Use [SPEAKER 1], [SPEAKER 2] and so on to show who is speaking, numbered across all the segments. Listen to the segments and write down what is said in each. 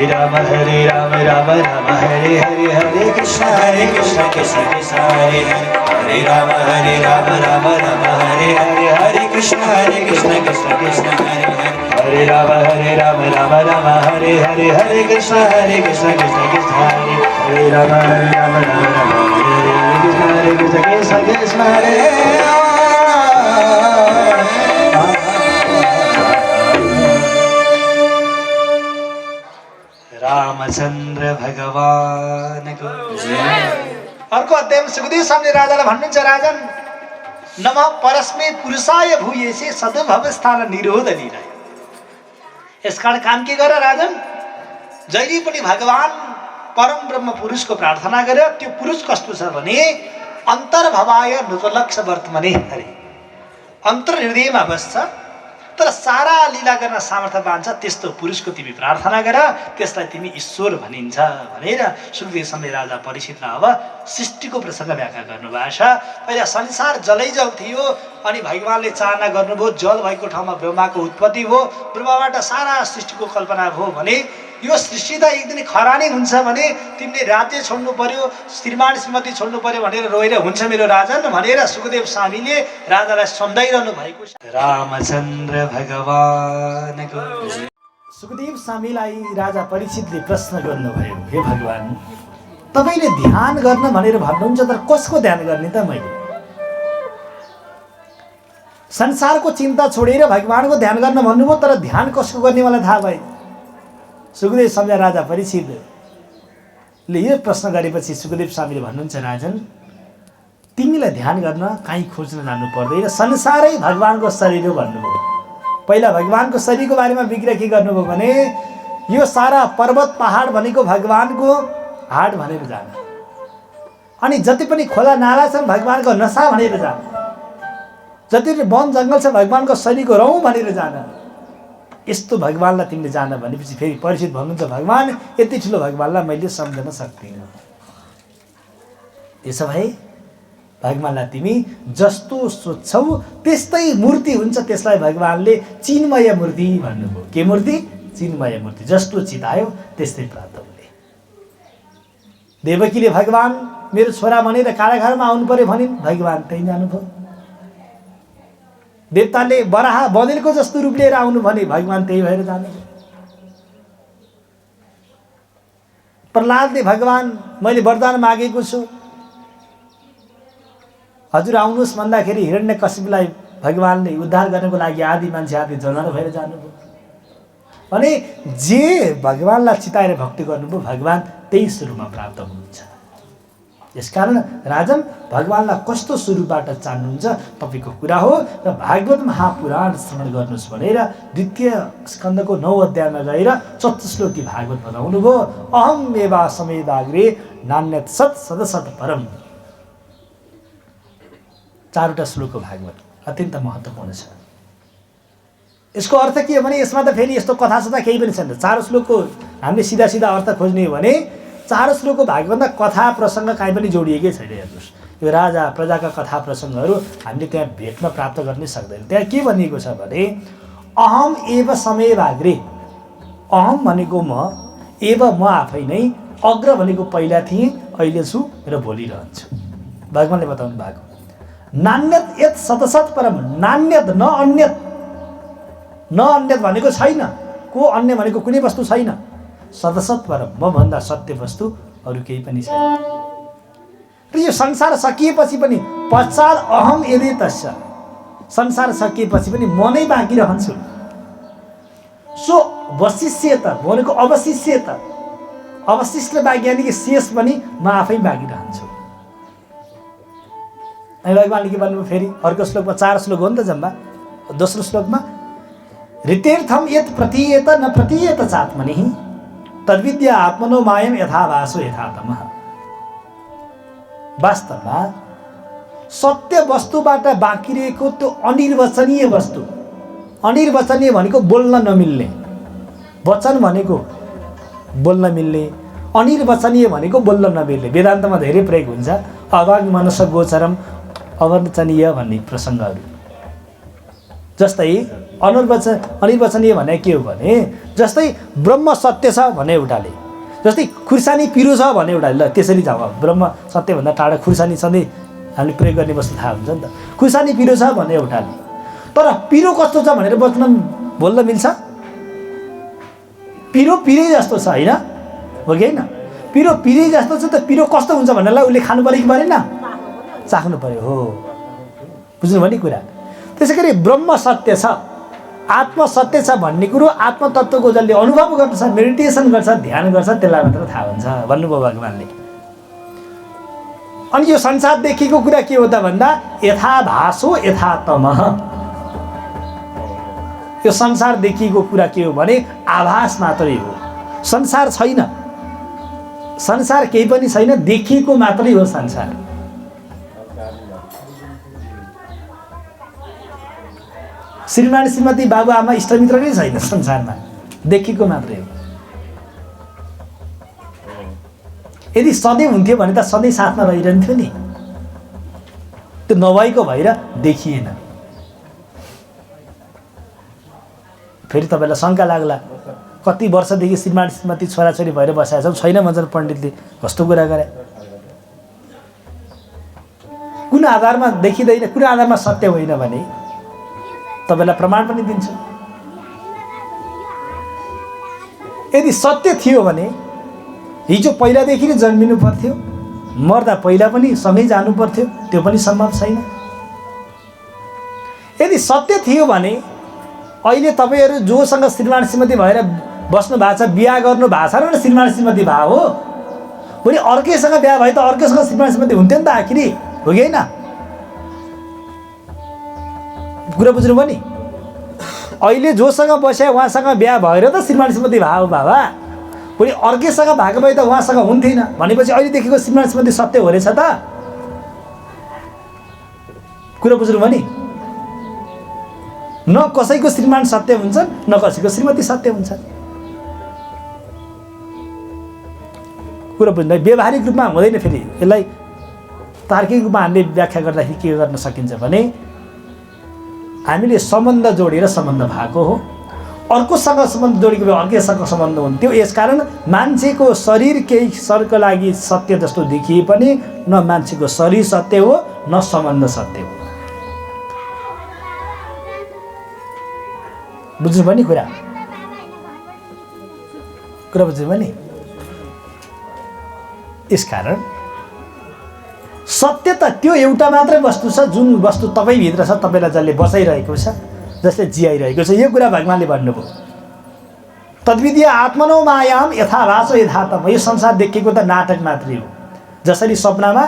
[SPEAKER 1] राम राम राम हरे हरे हरे कृष्ण कृष्ण कृष्ण हरे हरे राम राम राम हरे हरे हरे कृष्ण कृष्ण कृष्ण हरे हरे राम राम राम हरे हरे हरे कृष्ण कृष्ण कृष्ण हरे राम राम राम हरे हरे कृष्ण कृष्ण हरे रामचंद्र भगवान को जय।
[SPEAKER 2] अर्को अध्यायमा सुखदेव स्वामीले राजालाई भन्नुहुन्छ, राजन नमः परस्मै पुरुषाय भूयेसे सद्भव स्थान निरोध निराय। यसकारण काम के गर राजन, जहिले पनि भगवान परम ब्रह्म पुरुषको प्रार्थना गर। त्यो पुरुष कस्तो छ भने अन्तर्भवाय नुतलक्ष वर्तमने हरे, अन्तर हृदयमा बस्छ तर सारा लीला गर्न सामर्थ्यवान छ, त्यस्तो पुरुषको तिमी प्रार्थना गर, त्यसलाई तिमी ईश्वर भनिन्छ भनेर सुखदेव स्वामी राजा परीक्षितलाई अब सृष्टिको प्रसङ्ग व्याख्या गर्नुभएको छ। पहिला संसार जलैजल थियो अनि भगवानले चाहना गर्नुभयो, जल भएको ठाउँमा ब्रह्माको उत्पत्ति भयो, ब्रह्माबाट सारा सृष्टिको कल्पना भयो भने यो सृष्टि त एक दिन खरानी हुन्छ भने तिमीले राज्य छोड्नु पर्यो, श्रीमान श्रीमती छोड्नु पर्यो भनेर रोएर हुन्छ मेरो राजन भनेर सुखदेव स्वामीले राजालाई सम्झाइरहनु भएको छ।
[SPEAKER 1] रामचंद्र भगवान को जय।
[SPEAKER 2] सुखदेव स्वामीलाई राजा परीक्षितले प्रश्न गर्नुभयो, हे भगवान तपाईले ध्यान गर्न भनेर भन्नुहुन्छ तर कसको ध्यान गर्ने त मैले? संसारको चिन्ता छोडेर भगवानको ध्यान गर्न भन्नुभयो तर ध्यान कसको गर्ने मलाई थाहा भएन। सुखदेव स्वामी राजा परीक्षितले यो प्रश्न गरेपछि सुखदेव स्वामीले भन्नुहुन्छ, राजन तिमीलाई ध्यान गर्न कहीँ खोज्न जानु पर्दैन, संसारै भगवानको शरीर हो भन्नुभयो। पहिला भगवानको शरीरको बारेमा विग्रह के गर्नुभयो भने यो सारा पर्वत पहाड भनेको भगवानको हाड भनेर जानु, अनि जति पनि खोला नाला छन् भगवानको नसा भनेर जानु, जति वन जङ्गल छ भगवानको शरीरको रौँ भनेर जान। यस्तो भगवानलाई तिमीले जान भनेपछि फेरि परीक्षित भन्नुहुन्छ, भगवान यति ठुलो भगवानलाई मैले सम्झन सक्दिनँ। त्यसो भए भगवानलाई तिमी जस्तो सोध्छौ त्यस्तै मूर्ति हुन्छ, त्यसलाई भगवानले चिन्मय मूर्ति भन्नुभयो। के मूर्ति? चिन्मय मूर्ति। जस्तो चितायो त्यस्तै प्राप्त हुने। देवकीले भगवान मेरो छोरा भनेर कारागारमा आउनु पर्यो भनिन्, भगवान त्यही जानुभयो। देवताले बराह बँदेलको जस्तो रूप लिएर आउनु भने भगवान त्यही भएर जानुभयो। प्रहलादले भगवान मैले वरदान मागेको छु हजुर आउनुहोस् भन्दाखेरि हिरण्यकशिपुलाई भगवानले उद्धार गर्नको लागि आदि मान्छे आदि जनावर भएर जानुभयो। भने जे भगवानलाई चिताएर भक्ति गर्नुभयो भगवान त्यही स्वरूपमा प्राप्त हुनुहुन्छ। यसकारण राजन भगवानलाई कस्तो स्वरूपबाट चाहनुहुन्छ तपाईँको कुरा हो र भागवत महापुराण श्रवण गर्नुहोस् भनेर द्वितीय स्कन्धको 9 अध्यायमा गएर 34 श्लोकी भागवत बताउनुभयो। अहम एवा समेदाग्रे नान्यत सत् सदसत् परम। 4वटा श्लोकको भागवत अत्यन्त महत्त्वपूर्ण छ। यसको अर्थ के हो भने यसमा त फेरि यस्तो कथा सथा केही पनि छैन। 4 श्लोकको हामीले सिधा सिधा अर्थ खोज्ने हो भने 4 श्लोकको भागवतमा कथा प्रसङ्ग काहीँ पनि जोडिएकै छैन। हेर्नुहोस् यो राजा प्रजाका कथा प्रसङ्गहरू हामीले त्यहाँ भेट्न प्राप्त गर्न सक्दैन। त्यहाँ के भनिएको छ भने अहम एव समेवाग्रे, अहम भनेको म, एव म आफै नै, अग्र भनेको पहिला थिएँ अहिले छु र भोलि रहन्छु। भगवानले बताउनु भएको नान्यत यत सतसत् परम, नान्यत न अन्यत, न अन्यत भनेको छैन, को अन्य भनेको कुनै वस्तु छैन, सतसत् परम म भन्दा सत्य वस्तु अरू केही पनि छैन। र यो संसार सकिएपछि पनि पश्चात अहम यदि तस्य, संसार सकिएपछि पनि म नै बाँकी रहन्छु। सो वशिष्यत भनेको अवशिष्यत, अवशिष्ट बाँकी यानि कि शेष पनि म आफै बाँकी रहन्छु। अनि भगवानले के भन्नुभयो फेरि अर्को श्लोकमा 4 श्लोक हो नि त जम्मा। दोस्रो श्लोकमा ऋतेर्थम यत प्रतीयत न प्रतीयत चात्मनिः तद्विद्या आत्मनो मायम यथाभासो यथातमः। वास्तवमा सत्य वस्तुबाट बाँकी रहेको त्यो अनिर्वचनीय वस्तु, अनिर्वचनीय भनेको बोल्न नमिल्ने, वचन भनेको बोल्न मिल्ने, अनिर्वचनीय भनेको बोल्न नमिल्ने। वेदान्तमा धेरै प्रयोग हुन्छ अवाङ् मनस गोचरम अवर्चनीय भन्ने प्रसङ्गहरू। जस्तै अनिर्वचनीय भने के हो भने जस्तै ब्रह्म सत्य छ भने एउटाले, जस्तै खुर्सानी पिरो छ भने एउटाले, ल त्यसरी जाउँ। अब ब्रह्म सत्यभन्दा टाढा खुर्सानी सधैँ हामीले प्रयोग गर्ने वस्तु थाहा हुन्छ नि त। खुर्सानी पिरो छ भने एउटाले, तर पिरो कस्तो छ भनेर बोल्न मिल्छ? पिरो पिरै जस्तो छ होइन, हो कि होइन? पिरो पिरै जस्तो छ त पिरो कस्तो हुन्छ भन्नेलाई उसले खानु पऱ्यो कि परेन? चाख्नु पऱ्यो। हो, बुझ्नुभयो नि कुरा? त्यसै गरी ब्रह्म सत्य छ, आत्म सत्य छ भन्ने कुरो आत्मतत्त्वको जसले अनुभव गर्छ, मेडिटेसन गर्छ, ध्यान गर्छ, त्यसलाई मात्र थाहा हुन्छ भन्नुभयो भगवान्ले। अनि यो संसार देखिएको कुरा के हो त भन्दा यथा भासो यथा तमः। यो संसार देखिएको कुरा के हो भने आभास मात्रै हो, संसार छैन। संसार केही पनि छैन, देखिएको मात्रै हो संसार। श्रीमान श्रीमती बाबुआमा इष्टमित्र नै छैन संसारमा, देखिएको मात्रै हो। यदि सधैँ हुन्थ्यो भने त सधैँ साथमा रहिरहन्थ्यो नि, त्यो नभएको भएर देखिएन। फेरि तपाईँलाई शङ्का लाग्ला, कति वर्षदेखि श्रीमान श्रीमती छोराछोरी भएर बसेका छौँ, छैन भन्छन् पण्डितले, कस्तो कुरा गरे? कुन आधारमा देखिँदैन, कुन आधारमा सत्य होइन भने तपाईँलाई प्रमाण पनि दिन्छु। यदि सत्य थियो भने हिजो पहिलादेखि नै जन्मिनु पर्थ्यो, मर्दा पहिला पनि सँगै जानु पर्थ्यो, त्यो पनि सम्भव छैन। यदि सत्य थियो भने अहिले तपाईँहरू जोसँग श्रीमान श्रीमती भएर बस्नु भएको छ, बिहा गर्नु भएको छ र श्रीमान श्रीमती भए हो, भोलि अर्कैसँग बिहा भए त अर्कैसँग श्रीमान श्रीमती हुन्थ्यो नि त आखिरी, हो कि होइन? कुरा बुझ्नुभयो नि? अहिले जोसँग बस्या उहाँसँग बिहा भएर त श्रीमान श्रीमती भयो बाबा, भोलि अर्कैसँग भएको भए त उहाँसँग हुन्थेन भनेपछि अहिलेदेखिको श्रीमान श्रीमती सत्य हो रहेछ त? कुरा बुझ्नुभयो नि? न कसैको श्रीमान सत्य हुन्छन्, न कसैको श्रीमती सत्य हुन्छ। कुरा बुझ्दा व्यवहारिक रूपमा हुँदैन। फेरि यसलाई तार्किक रूपमा हामीले व्याख्या गर्दाखेरि के गर्न सकिन्छ भने हामीले सम्बन्ध जोडेर सम्बन्ध भएको हो, अर्कोसँग सम्बन्ध जोडेको भए अर्कैसँग सम्बन्ध हुन्थ्यो। यसकारण मान्छेको शरीर केही क्षणको लागि सत्य जस्तो देखिए पनि न मान्छेको शरीर सत्य हो, न सम्बन्ध सत्य हो। बुझ्नुभयो नि कुरा? कुरा बुझ्नुभयो नि? यसकारण सत्य त त्यो एउटा मात्रै वस्तु छ, जुन वस्तु तपाईँभित्र छ, तपाईँलाई जसले बचाइरहेको छ, जसले जियाइरहेको छ। यो कुरा भगवान्ले भन्नुभयो, तद्वितीय आत्मनो मायाम यथाभासो यथातम। यो संसार देखेको त नाटक मात्रै हो। जसरी सपनामा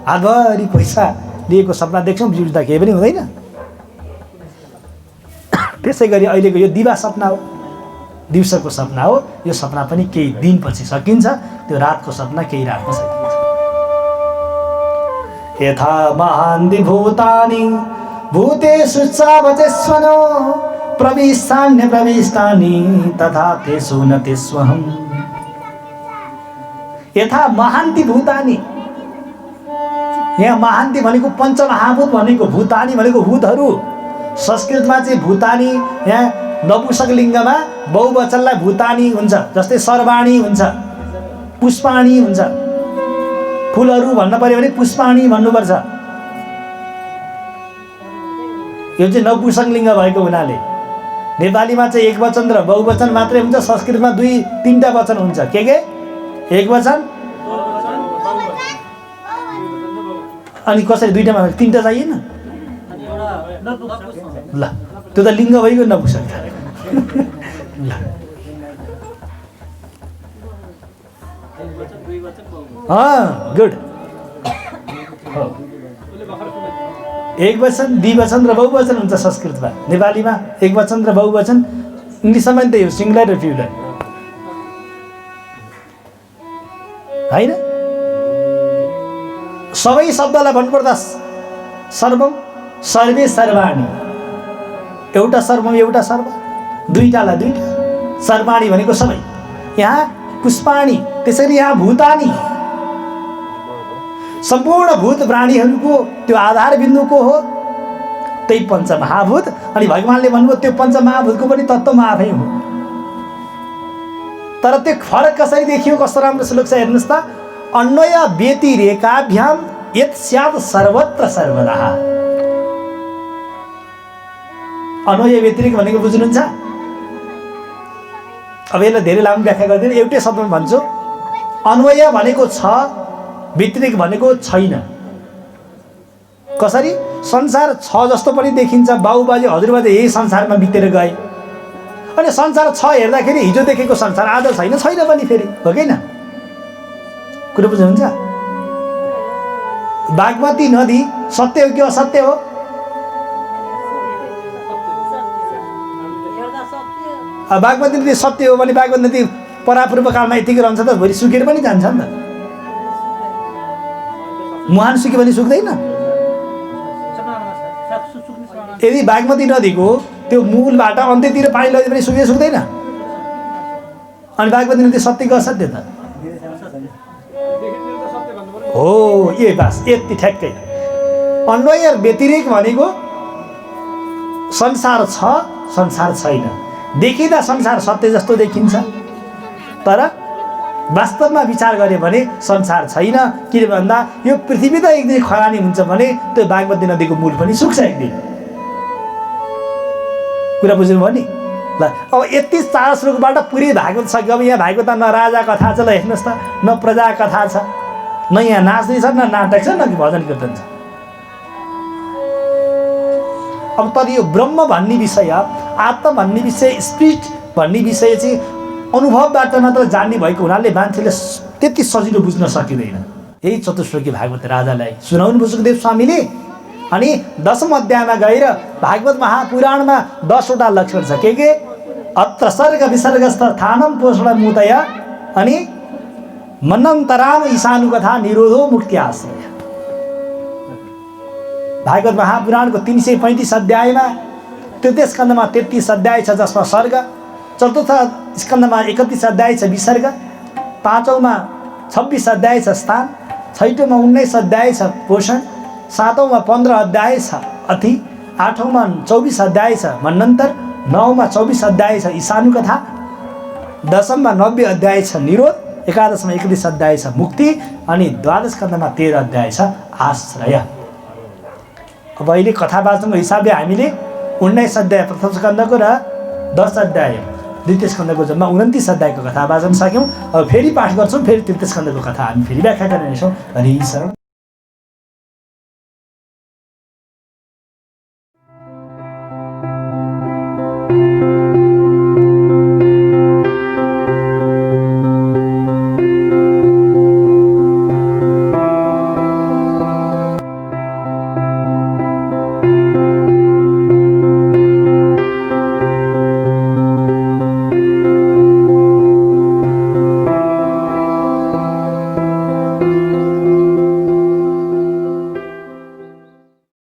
[SPEAKER 2] हातभरि पैसा लिएको सपना देख्छौँ, बिउज्दा केही पनि हुँदैन, त्यसै गरी अहिलेको यो दिवा सपना हो, दिउँसोको सपना हो। यो सपना पनि केही दिनपछि सकिन्छ, त्यो रातको सपना केही रातमा सकिन्छ। यथा महान्ति भूतानि भूतेषु चावचस्वनो प्रविष्टान्य प्रविष्टानि तथा तेषु न तेष्वहम्। यथा महान्ति भूतानि, यहाँ महान्ति भनेको पञ्चमहाभूत भनेको, भूतानि भनेको भूतहरू। संस्कृतमा चाहिँ भूतानि यहाँ नपुंसक लिङ्गमा बहुवचनलाई भूतानि हुन्छ। जस्तै सर्वाणी हुन्छ, पुष्पाणी हुन्छ। फुलहरू भन्न पर्यो भने पुष्पाणी भन्नुपर्छ। यो चाहिँ नपुंसक लिङ्ग भएको हुनाले नेपालीमा चाहिँ एक वचन र बहुवचन मात्रै हुन्छ। संस्कृतमा दुई तीनटा वचन हुन्छ। के एक वचन अनि कसरी दुईटामा तीनटा चाहिएन? ल त्यो त लिङ्ग भइगयो नपुंसक। ल गुड। एक वचन, द्विवचन र बहुवचन हुन्छ संस्कृतमा। नेपालीमा एक वचन र बहुवचन, इङ्ग्लिसमा नि त्यही हो, सिङ्गुलर र प्लुरल होइन। सबै शब्दलाई भन्नुपर्दा सर्वम सर्वे सर्वाणी, एउटा सर्वम एउटा सर्व, दुईटालाई दुईटा। सर्वाणी भनेको सबै, यहाँ पुष्पाणी, त्यसरी यहाँ भूतानी, सम्पूर्ण भूत प्राणीहरूको त्यो आधार बिन्दुको हो। त्यही पञ्चमहाभूत। अनि भगवान्ले भन्नुभयो त्यो पञ्चमहाभूतको पनि तत्त्व म आफै हुँ। तर त्यो फरक कसरी देखियो? कस्तो राम्रो श्लोक छ हेर्नुहोस् त। अन्वय व्यतिरेकाभ्याम यत् स्यात् सर्वत्र सर्वदा। अन्वय व्यतिरेक भनेको बुझ्नुहुन्छ? अब यसलाई धेरै लामो व्याख्या गर्दिनँ, एउटै शब्दमा भन्छु। अन्वय भनेको छ, व्यतिरेक भनेको छैन। कसरी? संसार छ जस्तो पनि देखिन्छ, बाबुबाजे हजुरबाजे यही संसारमा बितेर गए। अनि संसार छ हेर्दाखेरि हिजो देखेको संसार आज छैन, छैन पनि फेरि, हो कि होइन? कुरो बुझ्नुहुन्छ? बागमती नदी सत्य हो कि असत्य हो? बागमती नदी सत्य हो भने बागमती नदी परापूर्व कालमा यतिकै रहन्छ त भोलि सुकेर पनि जान्छ नि त। मुहान सुक्यो भने सुक्दैन। यदि बागमती नदीको त्यो मूलबाट अन्त्यतिर पानी लगे पनि सुक्दैन। अनि बागमती नदी सत्य कि असत्य त हो? ए बास यति ठ्याक्कै। अन्वय व्यतिरेक भनेको संसार छ, संसार छैन। देखिँदा संसार सत्य जस्तो देखिन्छ, तर वास्तवमा विचार गऱ्यो भने संसार छैन। किन भन्दा यो पृथ्वी त एक दिन खरानी हुन्छ भने त्यो बागमती नदीको मूल पनि सुक्छ एक दिन। कुरा बुझ्नुभयो नि? ल अब यति 4 श्लोकबाट पुरै भागवत सक्यो। अब यहाँ भागवत न राजा कथा छ, ल हेर्नुहोस् त, न प्रजा कथा छ, न यहाँ नाच्ने छ, न नाटक छ, न भजन कीर्तन छ। अब तर यो ब्रह्म भन्ने विषय, आत्मा भन्ने विषय, स्पिरिट भन्ने विषय चाहिँ अनुभवबाट मात्र जान्ने भएको हुनाले मान्छेले त्यति सजिलो बुझ्न सकिँदैन। यही चतुश्लोकी भागवत राजालाई सुनाउनु भयो सुखदेव स्वामीले। अनि 10औं अध्यायमा गएर भागवत महापुराणमा 10वटा लक्षण छ। के? अत्र सर्ग विसर्गस्थ थानम पोषण मुतय, अनि मनन्तराम ईशानु कथा निरोधो मुक्ति आश्रय। भागवत महापुराणको 335 अध्यायमा, तृतीय स्कन्धमा 33 अध्याय छ जसमा सर्ग, चतुर्थ स्कन्धमा 31 अध्याय छ विसर्ग, पाँचौँमा 26 अध्याय छ स्थान, छैटौँमा 19 अध्याय छ पोषण, सातौँमा 15 अध्याय छ अति, आठौँमा 24 अध्याय छ मनन्तर, नौमा 24 अध्याय छ ईशानु कथा, दशममा 90 अध्याय छ निरोध, एकादशमा 31 अध्याय छ मुक्ति, अनि द्वादश स्कन्धमा 13 अध्याय छ आश्रय। अब अहिले कथा वाचनको हिसाबले हामीले 19 अध्याय प्रथम स्कन्धको र 10 अध्याय द्वितीय स्कन्धको जम्मा 29 अध्यायको कथा वाचन सक्यौँ। अब फेरि पाठ गर्छौँ, फेरि तृतीय स्कन्धको कथा हामी फेरि व्याख्या गर्नेछौँ। हरि शरण।